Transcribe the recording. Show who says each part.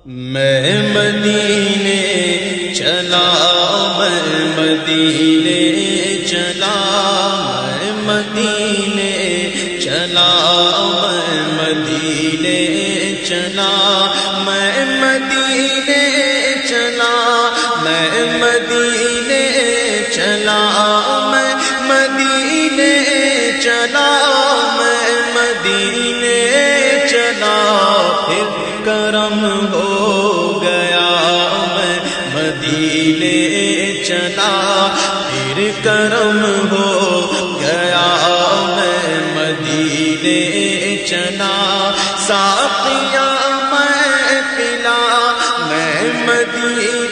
Speaker 1: میں مدینے چلا، میں مدینے چلا، میں مدینے چلا، میں مدینے چلا، میں مدینے چلا، میں مدینے چلا، میں مدینے چلا، میں مدینے چلا، پھر کرم ہو گیا، میں مدینے چلا، پھر کرم ہو گیا، میں مدینے چلا، ساقیا میں پلا، میں مدینے